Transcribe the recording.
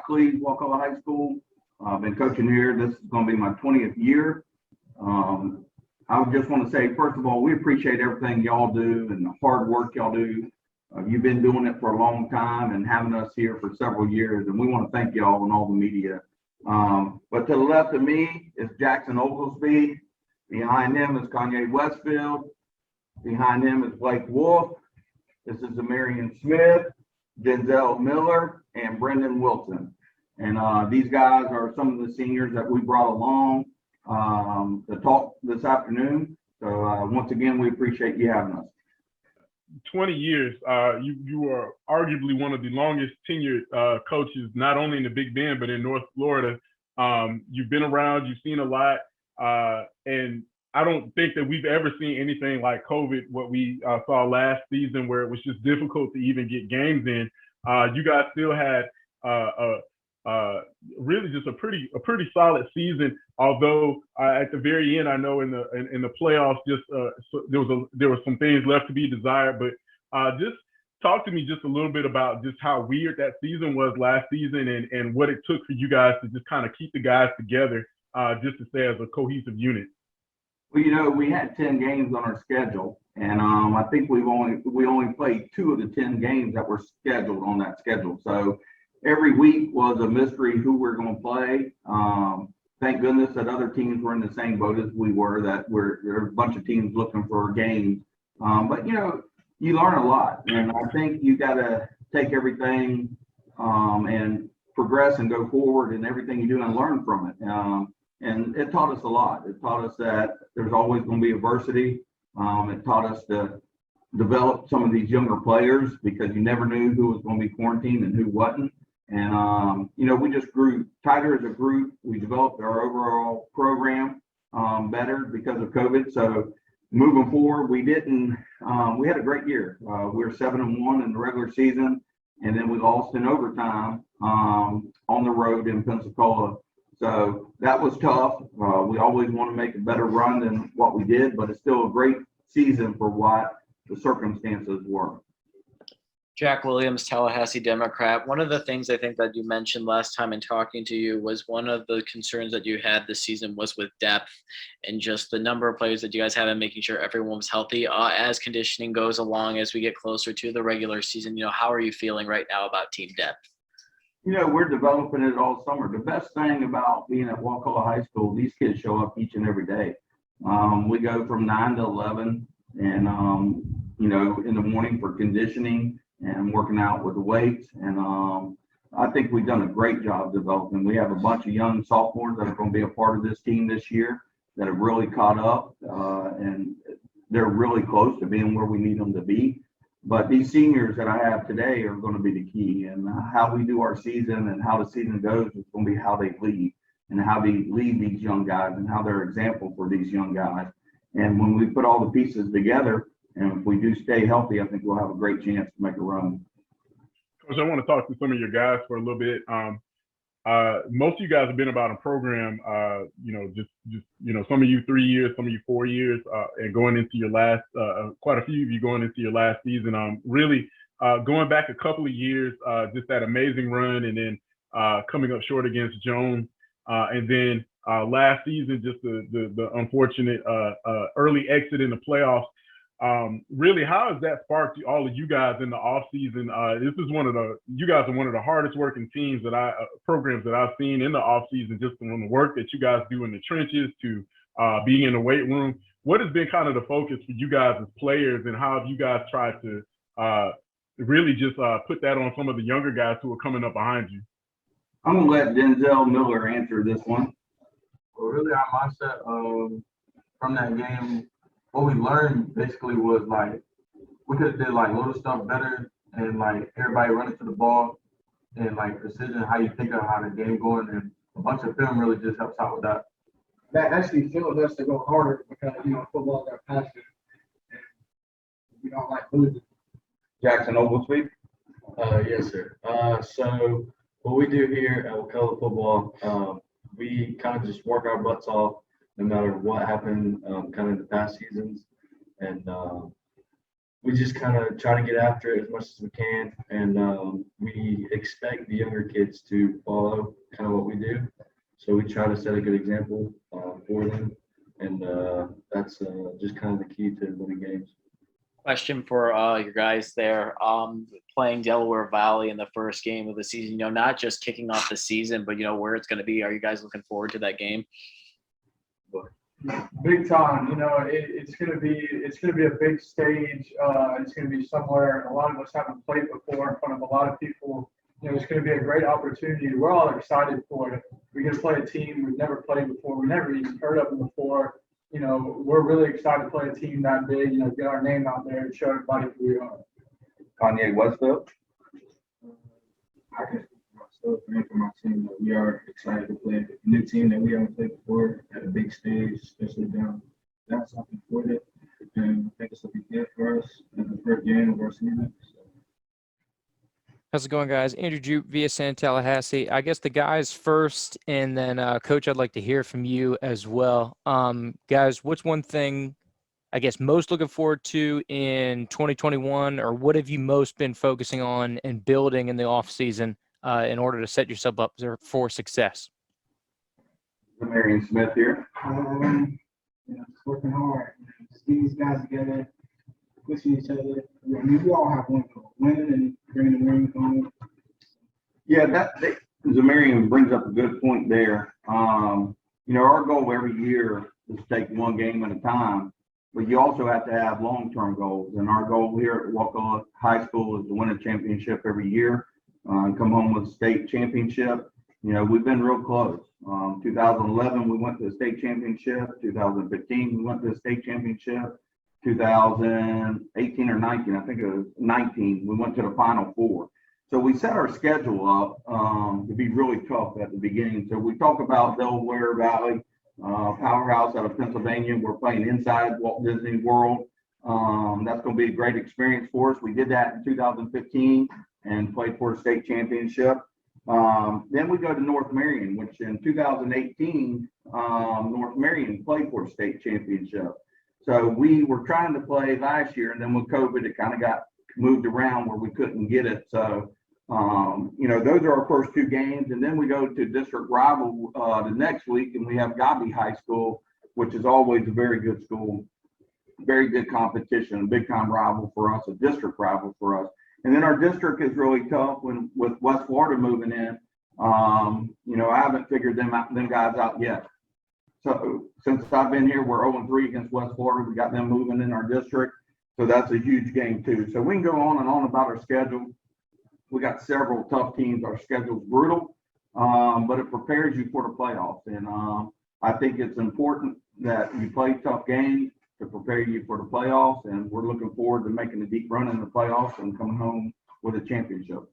Scott Klees, Wakulla High School. I've been coaching here. This is going to be my 20th year. I just want to say, first of all, we appreciate everything y'all do and the hard work y'all do. You've been doing it for a long time and having us here for several years, and we want to thank y'all and all the media. But to the left of me is Jackson Oglesby. Behind him is Kanye Westfield. Behind him is Blake Wolf. This is Zamarion Smith, Denzel Miller, and Brendan Wilson. And these guys are some of the seniors that we brought along to talk this afternoon. So once again, we appreciate you having us. 20 years, you are arguably one of the longest tenured coaches, not only in the Big Bend, but in North Florida. You've been around, you've seen a lot, and I don't think that we've ever seen anything like COVID, what we saw last season, where it was just difficult to even get games in. You guys still had really just a pretty solid season. Although at the very end, I know in the playoffs, just there were some things left to be desired. But just talk to me just a little bit about just how weird that season was last season, and what it took for you guys to just kind of keep the guys together, just to stay as a cohesive unit. Well, we had 10 games on our schedule, and I think we only played 2 of the 10 games that were scheduled on that schedule. So every week was a mystery who we're going to play. Thank goodness that other teams were in the same boat as we were, that there were a bunch of teams looking for games. But you learn a lot, and I think you got to take everything and progress and go forward in everything you do and learn from it. And it taught us a lot. It taught us that there's always going to be adversity. It taught us to develop some of these younger players, because you never knew who was going to be quarantined and who wasn't. And, we just grew tighter as a group. We developed our overall program better because of COVID. So moving forward, we had a great year. We were 7-1 in the regular season, and then we lost in overtime on the road in Pensacola. So that was tough. We always want to make a better run than what we did, but it's still a great season for what the circumstances were. Jack Williams, Tallahassee Democrat. One of the things I think that you mentioned last time in talking to you was one of the concerns that you had this season was with depth and just the number of players that you guys have and making sure everyone was healthy. As conditioning goes along, as we get closer to the regular season, how are you feeling right now about team depth? We're developing it all summer. The best thing about being at Wakulla High School, these kids show up each and every day. We go from 9 to 11 and, in the morning for conditioning and working out with the weights. And I think we've done a great job developing. We have a bunch of young sophomores that are going to be a part of this team this year that have really caught up, and they're really close to being where we need them to be. But these seniors that I have today are going to be the key, and how we do our season and how the season goes is going to be how they lead and how they lead these young guys and how they're example for these young guys. And when we put all the pieces together, and if we do stay healthy, I think we'll have a great chance to make a run. Coach, I want to talk to some of your guys for a little bit. Most of you guys have been about a program, some of you 3 years, some of you 4 years, and going into your last, quite a few of you going into your last season. Really going back a couple of years, just that amazing run, and then coming up short against Jones, and then last season, just the unfortunate early exit in the playoffs. Really, how has that sparked all of you guys in the off season? You guys are one of the hardest working teams programs that I've seen in the off season, just from the work that you guys do in the trenches to being in the weight room. What has been kind of the focus for you guys as players, and how have you guys tried to really just put that on some of the younger guys who are coming up behind you? I'm going to let Denzel Miller answer this one. Well, really, our mindset from that game, what we learned basically was we could have did little stuff better, and everybody running to the ball and precision, how you think of how the game going, and a bunch of film really just helps out with that. That actually fueled us to go harder, because football got passion and we don't like losing. Jackson Oglesby. Yes, sir. So what we do here at Wakulla football, we kind of just work our butts off no matter what happened kind of in the past seasons. And we just kind of try to get after it as much as we can, and we expect the younger kids to follow kind of what we do. So we try to set a good example for them, and that's just kind of the key to winning games. Question for your guys there. Playing Delaware Valley in the first game of the season, not just kicking off the season, but where it's going to be. Are you guys looking forward to that game? Big time. It's gonna be a big stage. It's gonna be somewhere a lot of us haven't played before in front of a lot of people. It's gonna be a great opportunity. We're all excited for it. We're gonna play a team we've never played before. We never even heard of them before. We're really excited to play a team that big. Get our name out there and show everybody who we are. Kanye Westfield. I can myself and for my team that we are excited to play a new team that we haven't played before at a big stage, especially down something for it. And I think it's looking good for us in the first game of our season. So. How's it going, guys? Andrew Jupe, VSN Tallahassee. I guess the guys first, and then Coach, I'd like to hear from you as well. Guys, what's one thing I guess most looking forward to in 2021, or what have you most been focusing on and building in the off season in order to set yourself up for success? Zamarion Smith here. Just working hard. Just getting these guys together, pushing each other. We all have one goal: winning and bringing the ring home. Yeah, Zamarion brings up a good point there. Our goal every year is to take one game at a time. But you also have to have long-term goals. And our goal here at Wakulla High School is to win a championship every year, and come home with a state championship. We've been real close. 2011, we went to the state championship. 2015, we went to the state championship. 2018 or 19, I think it was 19, we went to the Final Four. So we set our schedule up to be really tough at the beginning. So we talk about Delaware Valley, powerhouse out of Pennsylvania. We're playing inside Walt Disney World. That's going to be a great experience for us. We did that in 2015 and played for a state championship. Then we go to North Marion, which in 2018, North Marion played for a state championship. So we were trying to play last year, and then with COVID, it kind of got moved around where we couldn't get it. So, those are our first two games. And then we go to district rival the next week, and we have Gobby High School, which is always a very good school, very good competition, a big time rival for us, a district rival for us. And then our district is really tough with West Florida moving in. I haven't figured them guys out yet. So since I've been here, we're 0-3 against West Florida. We got them moving in our district. So that's a huge game too. So we can go on and on about our schedule. We got several tough teams. Our schedule's brutal, but it prepares you for the playoffs. And I think it's important that you play tough games to prepare you for the playoffs. And we're looking forward to making a deep run in the playoffs and coming home with a championship.